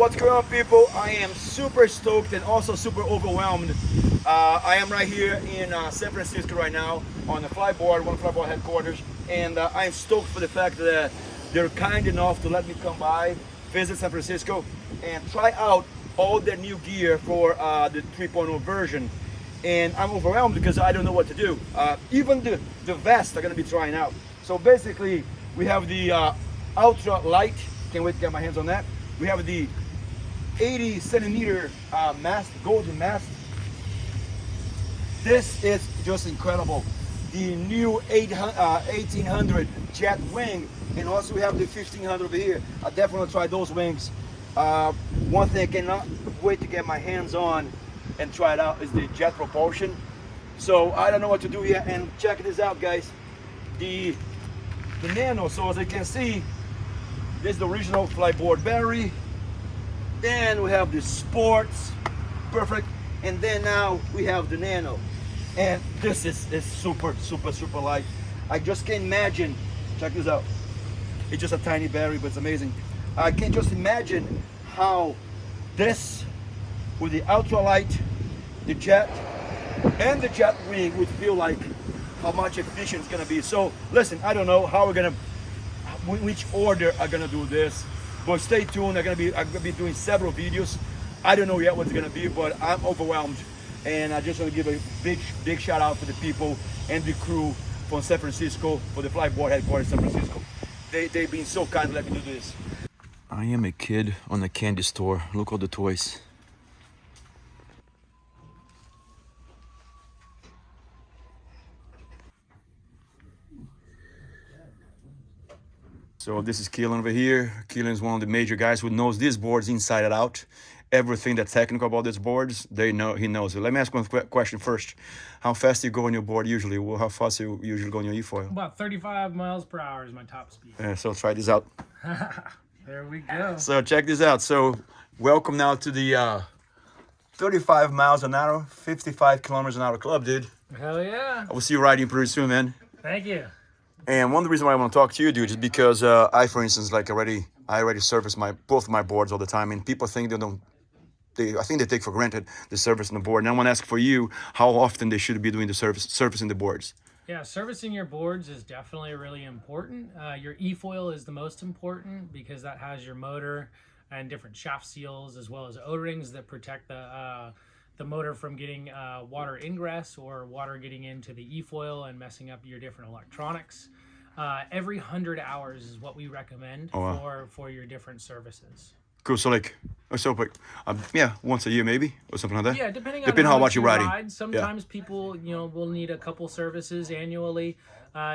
What's going on, people? I am super stoked and also super overwhelmed. I am right here in San Francisco right now on the Fliteboard, one of the Fliteboard headquarters, and I'm stoked for the fact that they're kind enough to let me come by, visit San Francisco, and try out all their new gear for the 3.0 version. And I'm overwhelmed because I don't know what to do. Even the vests I'm gonna be trying out. So basically, we have the Ultra Light. Can't wait to get my hands on that. We have the 80 centimeter mast, golden mast. This is just incredible. The new 1800 jet wing, and also we have the 1500 over here. I definitely want to try those wings. One thing I cannot wait to get my hands on and try it out is the jet propulsion. So I don't know what to do yet, and check this out, guys. The Nano, so as you can see, this is the original Fliteboard battery. Then we have the Sports, perfect. And then now we have the Nano. And this is super, super, super light. I just can't imagine, check this out. It's just a tiny battery, but it's amazing. I can just imagine how this, with the ultralight, the jet, and the jet wing would feel like, how much efficient it's gonna be. So listen, I don't know how we're gonna, which order I'm gonna do this, but stay tuned. I'm gonna be doing several videos. I don't know yet what it's gonna be, but I'm overwhelmed, and I just want to give a big shout out to the people and the crew from San Francisco for the Fliteboard headquarters in San Francisco. They've been so kind to let me do this. I am a kid on a candy store. Look at all the toys. So this is Keelan over here. Keelan is one of the major guys who knows these boards inside and out. Everything that's technical about these boards, he knows it. Let me ask one question first. How fast do you go on your board usually? Well, how fast do you usually go on your e-foil? About 35 miles per hour is my top speed. So try this out. There we go. So check this out. So welcome now to the 35 miles an hour, 55 kilometers an hour club, dude. Hell yeah. I will see you riding pretty soon, man. Thank you. And one of the reasons why I want to talk to you, dude, is because I, for instance, I already service both of my boards all the time, and people think I think they take for granted the service on the board. And I want to ask for you how often they should be doing the servicing the boards. Yeah, servicing your boards is definitely really important. Your e-foil is the most important because that has your motor and different shaft seals, as well as O-rings that protect the motor from getting water ingress or water getting into the e-foil and messing up your different electronics. Every 100 hours is what we recommend for your different services. Cool. So once a year maybe, or something like that. Yeah, depending on how much you riding. Sometimes people, will need a couple services annually.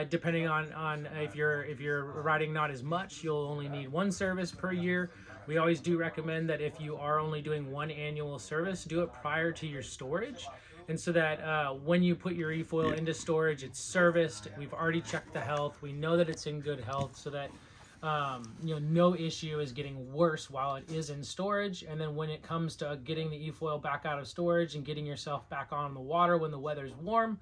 Depending on if you're riding not as much, you'll only need one service per year. We always do recommend that if you are only doing one annual service, do it prior to your storage. And so that when you put your e-foil into storage, it's serviced. We've already checked the health. We know that it's in good health, so that no issue is getting worse while it is in storage. And then when it comes to getting the e-foil back out of storage and getting yourself back on the water when the weather's warm,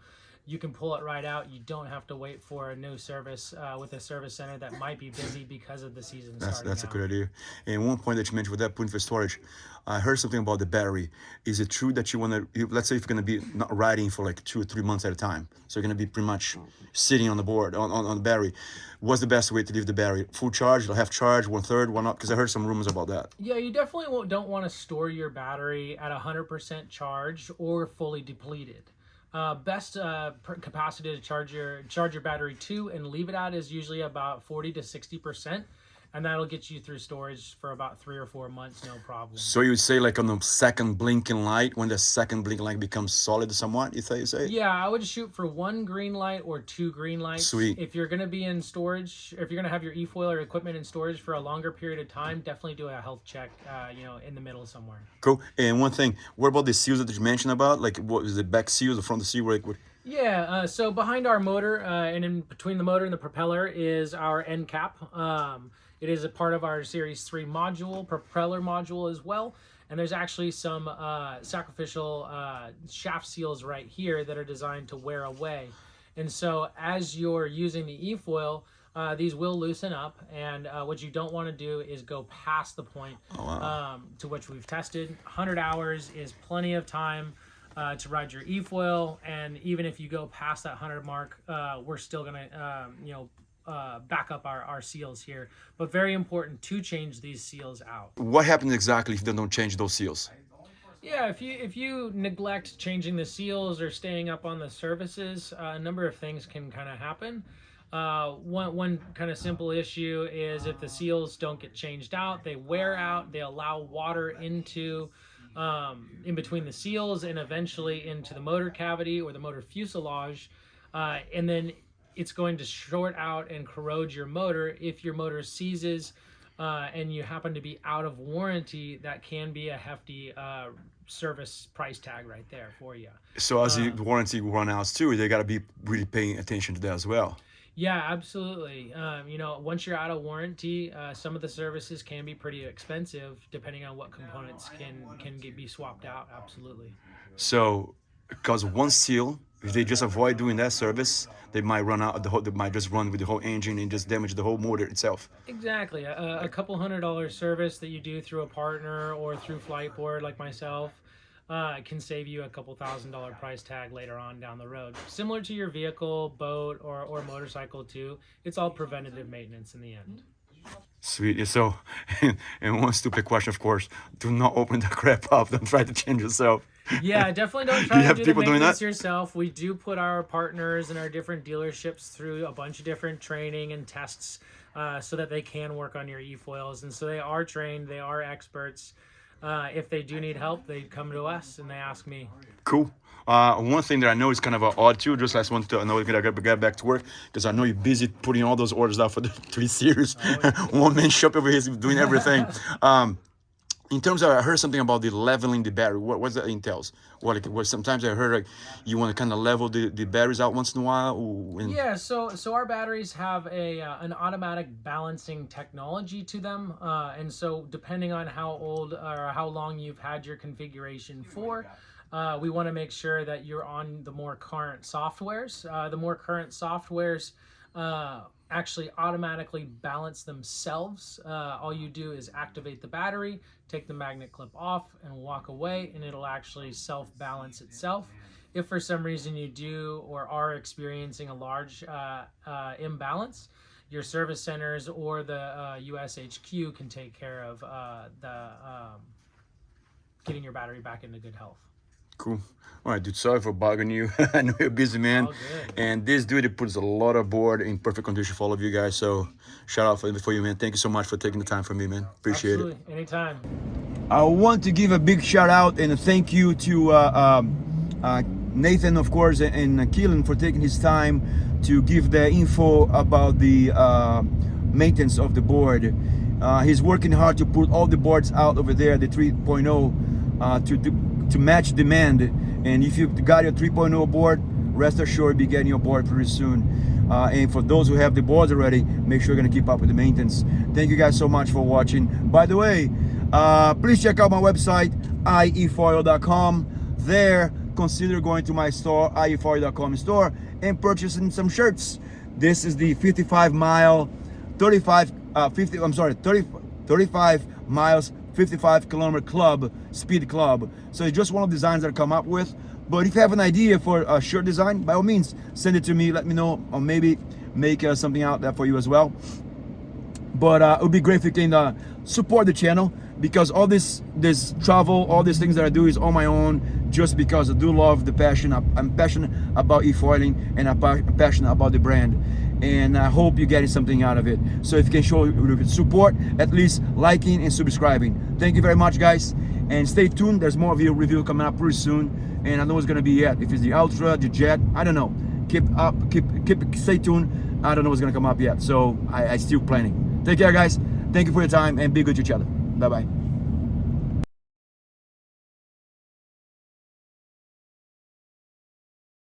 you can pull it right out. You don't have to wait for a new service with a service center that might be busy because of the season starting That's out. a good idea. And one point that you mentioned with that putting for storage, I heard something about the battery. Is it true that you want to, let's say if you're going to be not riding for like 2 or 3 months at a time, so you're going to be pretty much sitting on the board, on the battery, what's the best way to leave the battery? Full charge, half charge, 1/3, one up? Because I heard some rumors about that. Yeah, you definitely don't want to store your battery at 100% charged or fully depleted. Best capacity to charge your battery to and leave it at is usually about 40 to 60%, and that'll get you through storage for about 3 or 4 months, no problem. So you would say like on the second blinking light, when the second blinking light becomes solid somewhat, you say? Yeah, I would shoot for 1 green light or 2 green lights. Sweet. If you're going to be in storage, if you're going to have your e-foil or equipment in storage for a longer period of time, definitely do a health check, in the middle somewhere. Cool. And one thing, what about the seals that you mentioned about? Like, what is the back seal, the front seal? Yeah, so behind our motor and in between the motor and the propeller is our end cap. It is a part of our Series 3 module, propeller module as well. And there's actually some sacrificial shaft seals right here that are designed to wear away. And so as you're using the e-foil, these will loosen up, and what you don't want to do is go past the point to which we've tested. 100 hours is plenty of time to ride your e-foil, and even if you go past that 100 mark, we're still going to back up our seals here. But very important to change these seals out. What happens exactly if they don't change those seals? Yeah, if you neglect changing the seals or staying up on the surfaces, a number of things can kind of happen. One kind of simple issue is if the seals don't get changed out, they wear out, they allow water into in between the seals and eventually into the motor cavity or the motor fuselage, and then it's going to short out and corrode your motor. If your motor seizes and you happen to be out of warranty, that can be a hefty service price tag right there for you. So as the warranty run out too, they got to be really paying attention to that as well. Yeah, absolutely. Once you're out of warranty, some of the services can be pretty expensive depending on what components can be swapped out. Absolutely. So, because one seal, if they just avoid doing that service, they might run out they might just run with the whole engine and just damage the whole motor itself. Exactly. A couple $100 service that you do through a partner or through Fliteboard like myself can save you a couple $1,000 price tag later on down the road. Similar to your vehicle, boat, or motorcycle too. It's all preventative maintenance in the end. Sweet. So, and one stupid question, of course, do not open the crap up. Don't try to change yourself. Yeah, definitely don't try to do the people doing maintenance that? yourself. We do put our partners and our different dealerships through a bunch of different training and tests so that they can work on your e-foils. And so they are trained, they are experts. If they do need help, they come to us and they ask me. Cool. One thing that I know is kind of odd too, just last one to I know we're gonna get back to work because I know you're busy putting all those orders out for the 3 Series. One man shop over here is doing everything. In terms of, I heard something about the leveling the battery. What that entails? What sometimes I heard like you want to kind of level the batteries out once in a while. Yeah, so our batteries have an automatic balancing technology to them, and so depending on how old or how long you've had your configuration for, we want to make sure that you're on the more current softwares. The more current softwares actually automatically balance themselves. All you do is activate the battery, take the magnet clip off, and walk away, and it'll actually self-balance itself. If for some reason you do or are experiencing a large imbalance, your service centers or the USHQ can take care of getting your battery back into good health. Cool. All right, dude, sorry for bugging you. I know you're a busy, man. All good. And this dude puts a lot of board in perfect condition for all of you guys. So shout out for you, man. Thank you so much for taking the time for me, man. Appreciate it. Anytime. I want to give a big shout out and a thank you to Nathan, of course, and Keelan for taking his time to give the info about the maintenance of the board. He's working hard to put all the boards out over there, the 3.0, to match demand. And if you've got your 3.0 board, rest assured you'll be getting your board pretty soon. And for those who have the boards already, make sure you're gonna keep up with the maintenance. Thank you guys so much for watching. By the way, please check out my website, iefoil.com. There, consider going to my store, iefoil.com store, and purchasing some shirts. This is the 35 miles, 55 kilometer club, speed club. So it's just one of the designs that I come up with. But if you have an idea for a shirt design, by all means, send it to me, let me know, or maybe make something out there for you as well. But it would be great if you can support the channel, because all this travel, all these things that I do is on my own, just because I do love the passion. I'm passionate about e-foiling, and I'm passionate about the brand. And I hope you're getting something out of it. So if you can show support, at least liking and subscribing. Thank you very much, guys. And stay tuned. There's more review coming up pretty soon. And I know it's gonna be yet. If it's the Ultra, the Jet, I don't know. Stay tuned. I don't know what's gonna come up yet. So I still planning. Take care, guys. Thank you for your time, and be good to each other. Bye-bye.